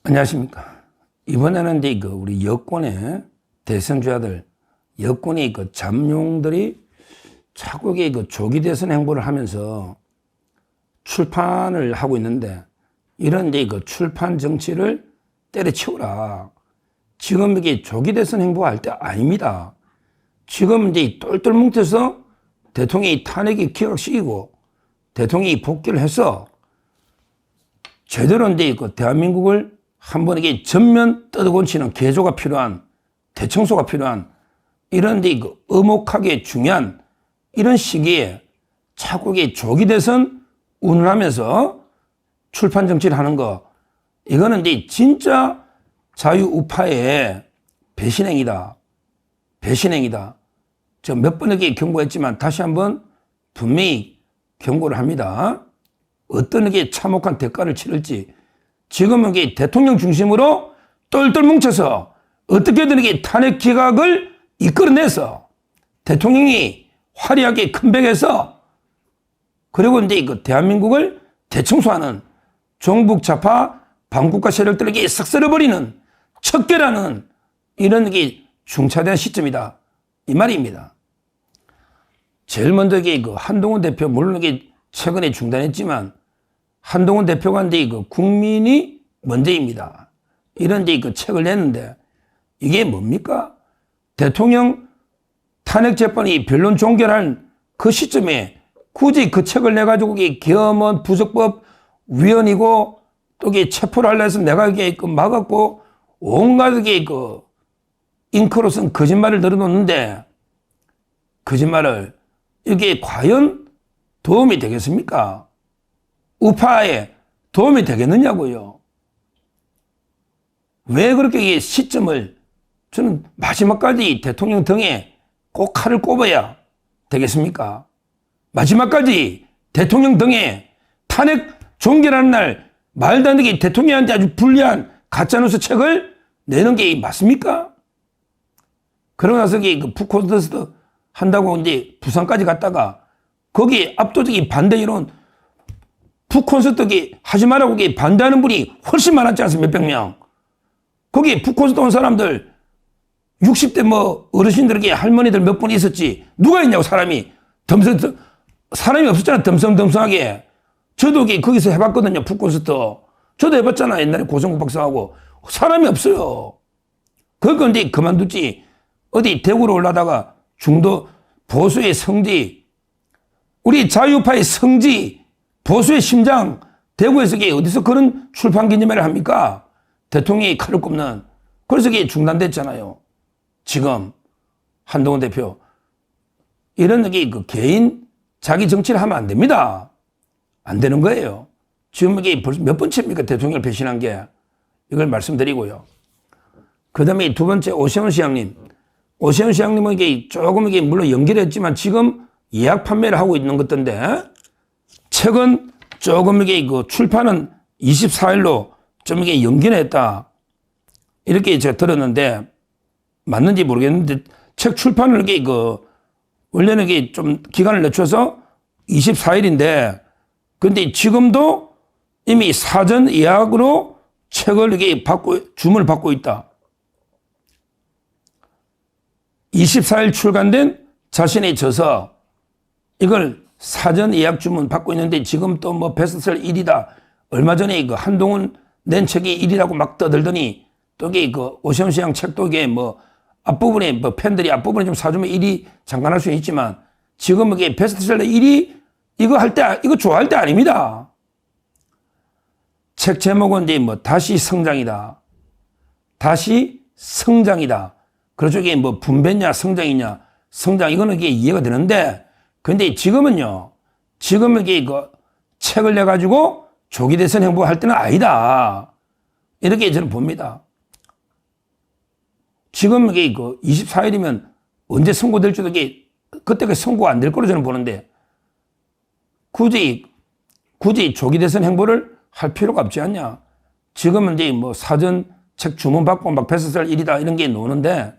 안녕하십니까. 이번에는 이제 우리 여권의 대선주자들, 여권의 잠룡들이 자꾸 조기 대선 행보를 하면서 출판을 하고 있는데, 이런 이제 출판 정치를 때려치우라. 지금 이게 조기 대선 행보할 때 아닙니다. 지금 이제 똘똘 뭉쳐서 대통령이 탄핵이 기각시키고 대통령이 복귀를 해서 제대로 이제 대한민국을 한번 이게 전면 뜯어고치는 개조가 필요한, 대청소가 필요한 이런 데 엄혹하게 중요한 이런 시기에 자꾸 이게 조기 대선 운운하면서 출판 정치를 하는 거, 이거는 이제 진짜 자유우파의 배신행위다. 배신행위다. 제가 몇 번에게 경고했지만 다시 한번 분명히 경고를 합니다. 어떤 게 참혹한 대가를 치를지. 지금은 이게 대통령 중심으로 똘똘 뭉쳐서 어떻게든 이게 탄핵 기각을 이끌어내서 대통령이 화려하게 컴백해서, 그리고 이제 대한민국을 대청소하는 종북 좌파 반국가 세력들에게 싹 쓸어버리는 척결하는 이런 게 중차대한 시점이다, 이 말입니다. 제일 먼저 이게 한동훈 대표, 물론 이게 최근에 중단했지만 한동훈 대표가 이제 국민이 먼저입니다. 이런 이제 책을 냈는데, 이게 뭡니까? 대통령 탄핵 재판이 변론 종결할 그 시점에 굳이 그 책을 내가지고 겸원 부적법 위원이고 또 체포를 하려 해서 내가 이게 막았고 온갖 잉크로 쓴 거짓말을 늘어놓는데, 거짓말을 이게 과연 도움이 되겠습니까? 우파에 도움이 되겠느냐고요. 왜 그렇게 시점을, 저는 마지막까지 대통령 등에 꼭 칼을 꼽아야 되겠습니까? 마지막까지 대통령 등에 탄핵 종결하는 날 말도 안 되게 대통령한테 아주 불리한 가짜뉴스 책을 내는 게 맞습니까? 그러고 나서 북콘서트 한다고 이제 부산까지 갔다가 거기 압도적인 반대 여론, 북콘서트 하지 말라고 반대하는 분이 훨씬 많았지 않습니까? 몇백 명. 거기 북콘서트 온 사람들 60대 뭐 어르신들에게 할머니들 몇 분 있었지. 누가 있냐고, 사람이. 사람이 없었잖아, 덤성덤성하게. 저도 거기서 해봤거든요, 북콘서트. 저도 해봤잖아, 옛날에 고성국 박사하고. 사람이 없어요. 그건 이제 그만두지. 어디 대구로 올라다가 중도 보수의 성지, 우리 자유파의 성지, 보수의 심장, 대구에서 어디서 그런 출판 기념회를 합니까? 대통령이 칼을 꼽는. 그래서 중단됐잖아요. 지금 한동훈 대표 이런 개인 자기 정치를 하면 안 됩니다. 안 되는 거예요. 지금 벌써 몇 번째입니까? 대통령을 배신한 게. 이걸 말씀드리고요. 그 다음에 두 번째, 오세훈 시장님. 오세훈 시장님은 조금 물론 연결했지만 지금 예약 판매를 하고 있는 것던데, 책은 조금 출판은 24일로 좀 연기했다, 이렇게 제가 들었는데 맞는지 모르겠는데, 책 출판을 원래는 좀 기간을 늦춰서 24일인데, 근데 지금도 이미 사전 예약으로 책을 주문을 받고 있다. 24일 출간된 자신의 저서, 이걸 사전 예약 주문 받고 있는데, 지금 또 뭐 베스트셀러 1위다. 얼마 전에 한동훈 낸 책이 1위라고 막 떠들더니, 또 오세훈 시장 책도 뭐 앞부분에 뭐 팬들이 앞부분에 좀 사주면 1위 잠깐 할 수 있지만, 지금 베스트셀러 1위 이거 좋아할 때 아닙니다. 책 제목은 이제 뭐 다시 성장이다. 다시 성장이다. 그렇죠. 이게 뭐 분배냐 성장이냐. 성장, 이거는 이해가 되는데, 근데 지금은요, 지금은 책을 내가지고 조기 대선 행보할 때는 아니다, 이렇게 저는 봅니다. 지금 24일이면 언제 선고될지도 그때가 선고가 안 될 거로 저는 보는데, 굳이 조기 대선 행보를 할 필요가 없지 않냐. 지금은 이제 뭐 사전 책 주문받고 막 베스트셀러 1위다 이런 게 나오는데,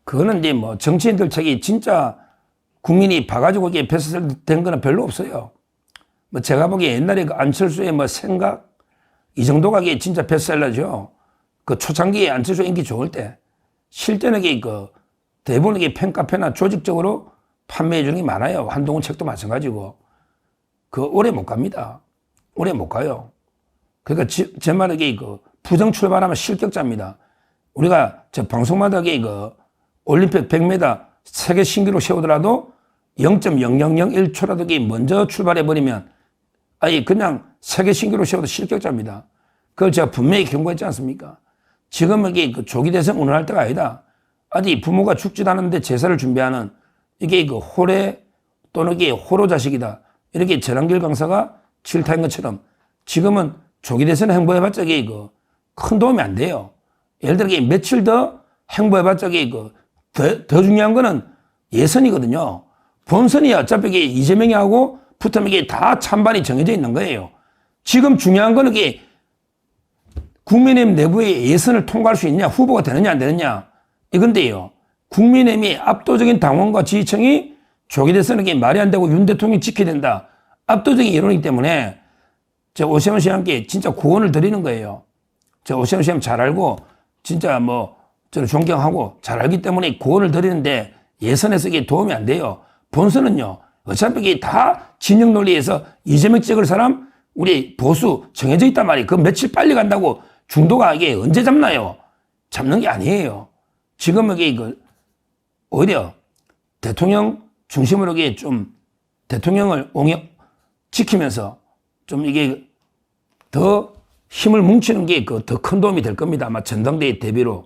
그거는 이제 뭐 정치인들 책이 진짜 국민이 봐가지고 베스트셀러 된 거는 별로 없어요. 뭐 제가 보기에 옛날에 안철수의 뭐 생각, 이 정도가 이게 진짜 베스트셀러죠. 그 초창기에 안철수 인기 좋을 때 실제는 이게 그 대부분 이게 팬카페나 조직적으로 판매해 주는 게 많아요. 한동훈 책도 마찬가지고. 그 오래 못 갑니다. 오래 못 가요. 그러니까 제 말은 이게 그 부정 출발하면 실격자입니다. 우리가 저 방송마다 이게 그 올림픽 100m 세계 신기록 세우더라도 0.0001초라도 이게 먼저 출발해 버리면 아예 그냥 세계 신기록 세워도 실격자입니다. 그걸 제가 분명히 경고했지 않습니까? 지금은 이게 그 조기 대선 운운할 때가 아니다. 아직 부모가 죽지도 않았는데 제사를 준비하는 이게 그 호래 또는 이게 호로 자식이다. 이렇게 전한길 강사가 질타한 것처럼 지금은 조기 대선 행보해봤자 이게 그 큰 도움이 안 돼요. 예를 들어 며칠 더 행보해봤자 이게 그 더 중요한 거는 예선이거든요. 본선이 어차피 이게 이재명이 하고 붙으면 이게 다 찬반이 정해져 있는 거예요. 지금 중요한 거는 이게 국민의힘 내부의 예선을 통과할 수 있냐, 후보가 되느냐 안 되느냐 이건데요. 국민의힘이 압도적인 당원과 지지층이 조기 대선에게 말이 안 되고 윤 대통령이 지켜야 된다. 압도적인 여론이기 때문에 오세훈 씨한테 진짜 구원을 드리는 거예요. 오세훈 씨는 잘 알고 진짜 뭐 저를 존경하고 잘 알기 때문에 구원을 드리는데 예선에서 이게 도움이 안 돼요. 본선은요. 어차피 이게 다 진영 논리에서 이재명 찍을 사람 우리 보수 정해져 있단 말이에요. 그 며칠 빨리 간다고 중도가 이게 언제 잡나요? 잡는 게 아니에요. 지금 이게 오히려 대통령 중심으로 이게 좀 대통령을 지키면서 좀 이게 더 힘을 뭉치는 게 더 큰 도움이 될 겁니다. 아마 전당대회 대비로.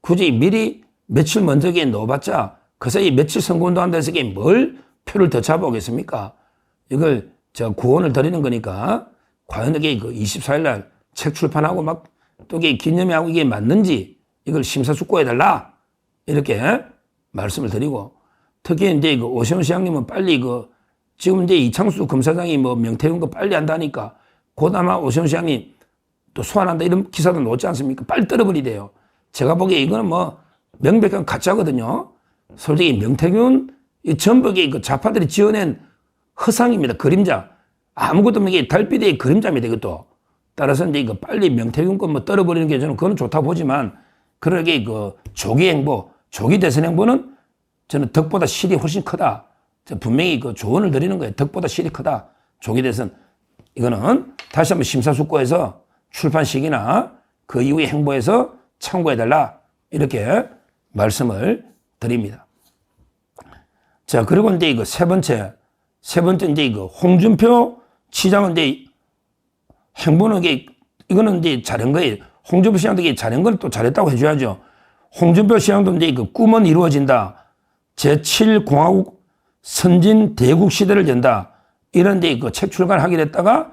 굳이 미리 며칠 먼저 이게 넣어봤자 그 사이 며칠 선거운동 한다고 해서 이게 뭘 표를 더 잡아오겠습니까? 이걸 제가 구원을 드리는 거니까 과연 이게 24일 날 책 출판하고 막 또 이게 기념회하고 이게 맞는지 이걸 심사숙고해달라. 이렇게 말씀을 드리고 특히 이제 오세훈 시장님은 빨리 지금 이제 이창수 검사장이 뭐 명태균 거 빨리 한다니까 곧 아마 오세훈 시장님 또 소환한다 이런 기사도 나오지 않습니까? 빨리 떨어버리대요. 제가 보기에 이거는 뭐 명백한 가짜거든요. 솔직히 명태균 전부 그 좌파들이 지어낸 허상입니다. 그림자. 아무것도 없는 게 달빛의 그림자입니다. 이것도. 따라서 이제 빨리 명태균 거 뭐 떨어버리는 게 저는 그건 좋다고 보지만 그러게 조기 행보, 조기 대선 행보는 저는 덕보다 실이 훨씬 크다. 분명히 조언을 드리는 거예요. 덕보다 실이 크다. 조기 대선. 이거는 다시 한번 심사숙고해서 출판 시기나 그 이후의 행보에서 참고해달라. 이렇게 말씀을 드립니다. 자, 그리고 이제 세 번째 이제 홍준표 시장은 이제 행보는 이거는 이제 잘한 거예요. 홍준표 시장도 잘한 걸 또 잘했다고 해줘야죠. 홍준표 시장도 이제 꿈은 이루어진다. 제7공화국 선진 대국 시대를 연다. 이런 데 책 출간하기로 했다가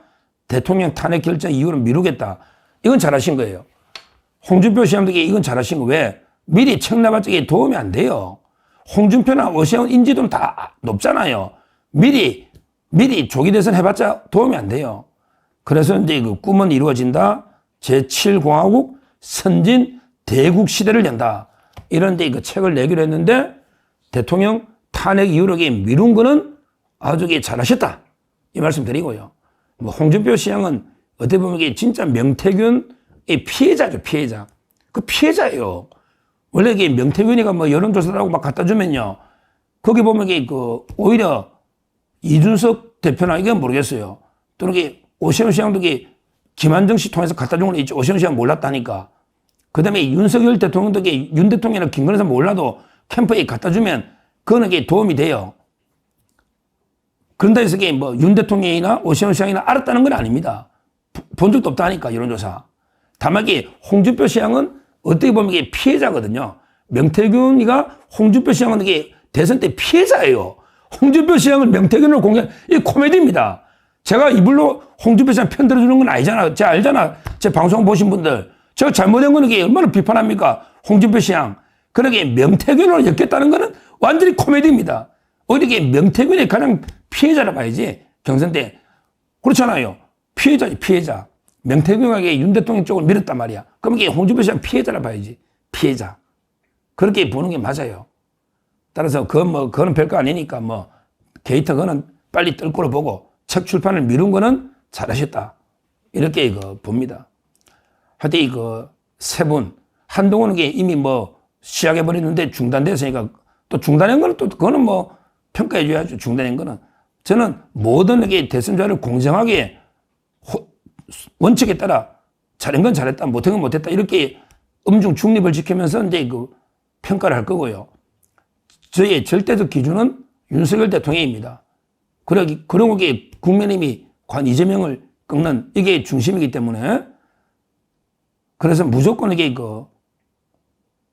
대통령 탄핵 결정 이후로 미루겠다. 이건 잘하신 거예요. 홍준표 시장도 이건 잘하신 거 왜? 미리 책 내봤자 도움이 안 돼요. 홍준표나 오세훈 인지도는 다 높잖아요. 미리 조기 대선 해봤자 도움이 안 돼요. 그래서 이제 꿈은 이루어진다. 제7공화국 선진 대국 시대를 연다. 이런 데 책을 내기로 했는데 대통령 탄핵 이후로 미룬 거는 아주 잘하셨다. 이 말씀 드리고요. 뭐 홍준표 시장은 어떻게 보면 이게 진짜 명태균의 피해자죠, 피해자. 그 피해자예요. 원래 이게 명태균이가 뭐 여론조사라고 막 갖다 주면요. 거기 보면 이게 오히려 이준석 대표나 이건 모르겠어요. 또는 이게 오세훈 시장도 김한정 씨 통해서 갖다 준 건 있죠. 오세훈 시장 몰랐다니까. 그 다음에 윤석열 대통령도 윤 대통령이나 김건희 사 몰라도 캠프에 갖다 주면 그거는 도움이 돼요. 그런다 해서 뭐 윤 대통령이나 오세훈 시장이나 알았다는 건 아닙니다. 본 적도 없다니까, 여론조사. 다만 홍준표 시장은 어떻게 보면 피해자거든요. 명태균이가 홍준표 시장은 대선 때 피해자예요. 홍준표 시장을 명태균으로 공개한 이 코미디입니다. 제가 이불로 홍준표 시장 편 들어주는 건 아니잖아. 제가 알잖아. 제 방송 보신 분들. 제가 잘못한 거는 얼마나 비판합니까? 홍준표 시장. 그러게 명태균으로 엮겠다는 거는 완전히 코미디입니다. 어떻게 명태균이 가장 피해자라 봐야지. 경선 때. 그렇잖아요. 피해자지, 피해자. 명태균에게 윤 대통령 쪽을 밀었단 말이야. 그럼 이게 홍준표 시장 피해자라 봐야지. 피해자. 그렇게 보는 게 맞아요. 따라서 그거는 별거 아니니까 게이트 그거는 빨리 뜰 거로 보고 책 출판을 미룬 거는 잘하셨다. 이렇게 봅니다. 하여튼 세 분, 한동훈은 이미 시작해버렸는데 중단됐으니까 또 중단한 거는 또 그거는 평가해줘야죠. 중단한 거는. 저는 모든 대선자를 공정하게 원칙에 따라 잘한 건 잘했다, 못한 건 못했다 이렇게 엄중 중립을 지키면서 이제 평가를 할 거고요. 저의 절대적 기준은 윤석열 대통령입니다. 그러고 국민의힘이 관 이재명을 꺾는 이게 중심이기 때문에 그래서 무조건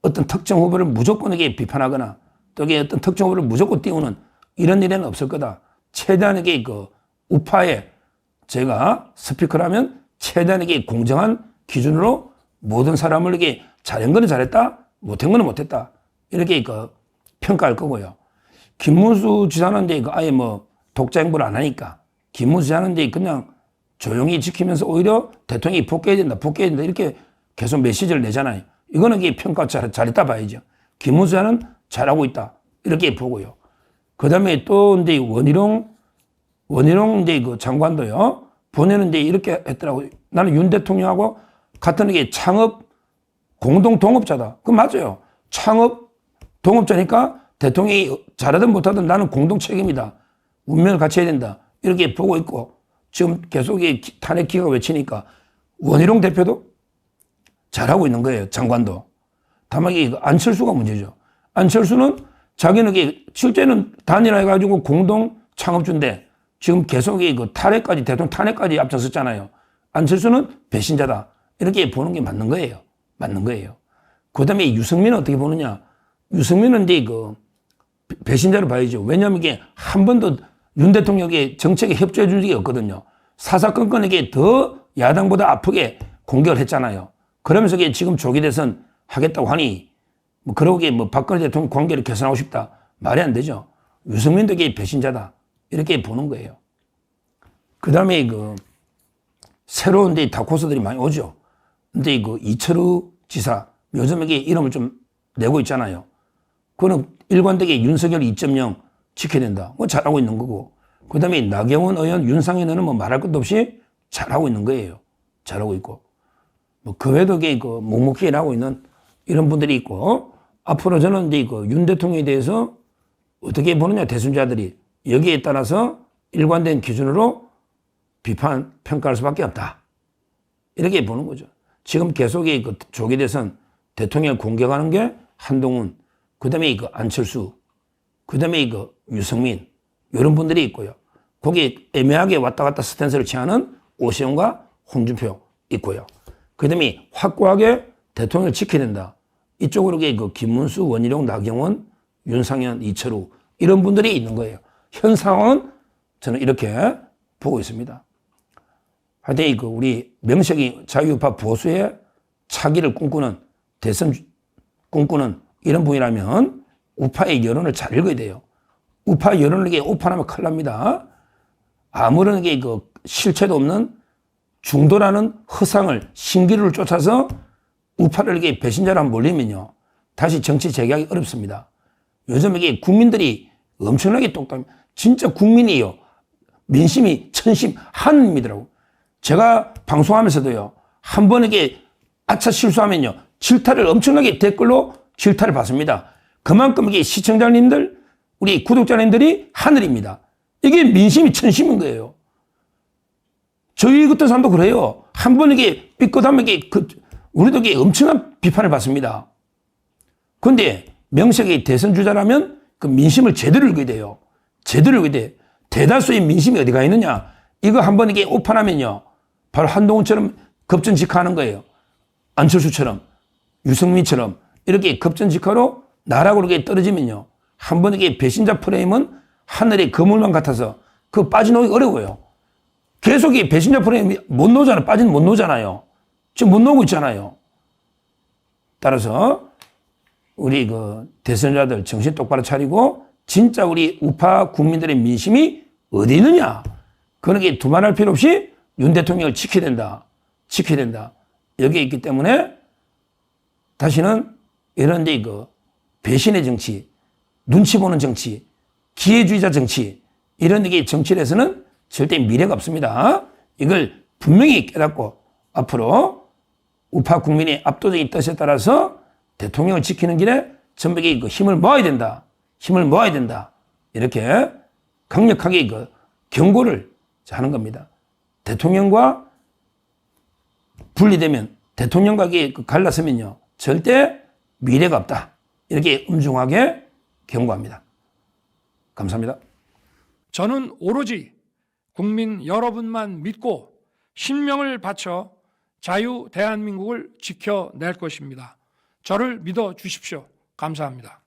어떤 특정 후보를 무조건 비판하거나 또 어떤 특정 후보를 무조건 띄우는 이런 일은 없을 거다. 최대한의 우파에 제가 스피커라면 최대한의 공정한 기준으로 모든 사람을 잘한 거는 잘했다, 못한 거는 못했다 이렇게 평가할 거고요. 김문수 지사는 아예 독자 행보를 안 하니까 김문수 지사는 그냥 조용히 지키면서 오히려 대통령이 복귀해야 된다 이렇게 계속 메시지를 내잖아요. 이거는 평가 잘했다 봐야죠. 김문수 지사는 잘하고 있다 이렇게 보고요. 그 다음에 또 원희룡 장관도요. 본인은 이렇게 했더라고요. 나는 윤 대통령하고 같은 창업 공동 동업자다. 그건 맞아요. 창업 동업자니까 대통령이 잘하든 못하든 나는 공동 책임이다. 운명을 같이 해야 된다. 이렇게 보고 있고 지금 계속 탄핵 기각 외치니까 원희룡 대표도 잘하고 있는 거예요. 장관도. 다만 안철수가 문제죠. 안철수는 자기는 실제는 단일화해가지고 공동 창업주인데 지금 계속 탄핵까지 대통령 탄핵까지 앞장섰잖아요. 안철수는 배신자다. 이렇게 보는 게 맞는 거예요. 맞는 거예요. 그 다음에 유승민은 어떻게 보느냐. 유승민은 배신자로 봐야죠. 왜냐하면 한 번도 윤 대통령에게 정책에 협조해 준 적이 없거든요. 사사건건에게 더 야당보다 아프게 공격을 했잖아요. 그러면서 지금 조기 대선 하겠다고 하니 그러고 박근혜 대통령 관계를 개선하고 싶다. 말이 안 되죠. 유승민도 배신자다. 이렇게 보는 거예요. 그 다음에 새로운 다코스들이 많이 오죠. 근데 이철우 지사 요즘 이름을 좀 내고 있잖아요. 그거는 일관되게 윤석열 2.0 지켜야 된다. 잘하고 있는 거고. 그 다음에 나경원 의원, 윤상현 의원은 말할 것도 없이 잘하고 있는 거예요. 잘하고 있고. 그 외에도 묵묵히 일하고 있는 이런 분들이 있고, 앞으로 저는 윤 대통령에 대해서 어떻게 보느냐, 대선자들이. 여기에 따라서 일관된 기준으로 비판, 평가할 수밖에 없다. 이렇게 보는 거죠. 지금 계속 조기 대선 대통령을 공격하는 게 한동훈, 그 다음에 안철수, 그 다음에 유승민, 이런 분들이 있고요. 거기에 애매하게 왔다 갔다 스탠스를 취하는 오세훈과 홍준표 있고요. 그 다음에 확고하게 대통령을 지켜야 된다. 이쪽으로 김문수, 원희룡, 나경원, 윤상현, 이철우 이런 분들이 있는 거예요. 현 상황은 저는 이렇게 보고 있습니다. 하여튼 우리 명색이 자유우파 보수의 차기를 꿈꾸는 대선 꿈꾸는 이런 분이라면 우파의 여론을 잘 읽어야 돼요. 우파 여론을 오판하면 큰일 납니다. 아무런 실체도 없는 중도라는 허상을 신기루를 쫓아서 우파를 배신자로 한번 몰리면요. 다시 정치 재개하기 어렵습니다. 요즘 국민들이 엄청나게 똑똑합니다. 진짜 국민이요. 민심이 천심 한입니다라고. 제가 방송하면서도요. 한 번 아차 실수하면요. 질타를 엄청나게 댓글로 질타를 받습니다. 그만큼 시청자님들, 우리 구독자님들이 하늘입니다. 이게 민심이 천심인 거예요. 저희 같은 사람도 그래요. 한 번 삐끗하면 우리도 엄청난 비판을 받습니다. 그런데 명색이 대선 주자라면 그 민심을 제대로 읽어야 돼요. 제대로 읽어야 돼. 대다수의 민심이 어디 가 있느냐. 이거 한 번 오판하면요. 바로 한동훈처럼 급전직하하는 거예요. 안철수처럼, 유승민처럼 이렇게 급전직하로 나락으로 떨어지면요. 한 번 배신자 프레임은 하늘의 그물만 같아서 그거 빠져나오기 어려워요. 계속 배신자 프레임이 못 나오잖아요. 빠지는 못 나오잖아요. 지금 못 나오고 있잖아요. 따라서 우리 대선자들 정신 똑바로 차리고 진짜 우리 우파 국민들의 민심이 어디 있느냐. 그런 게 두말할 필요 없이 윤 대통령을 지켜야 된다. 지켜야 된다. 여기에 있기 때문에 다시는 이런 배신의 정치, 눈치 보는 정치, 기회주의자 정치 이런 정치를 해서는 절대 미래가 없습니다. 이걸 분명히 깨닫고 앞으로 우파 국민의 압도적인 뜻에 따라서 대통령을 지키는 길에 전백이 그 힘을 모아야 된다. 힘을 모아야 된다. 이렇게 강력하게 그 경고를 하는 겁니다. 대통령과 분리되면, 대통령과 갈라서면요, 절대 미래가 없다. 이렇게 엄중하게 경고합니다. 감사합니다. 저는 오로지 국민 여러분만 믿고 신명을 바쳐 자유 대한민국을 지켜낼 것입니다. 저를 믿어 주십시오. 감사합니다.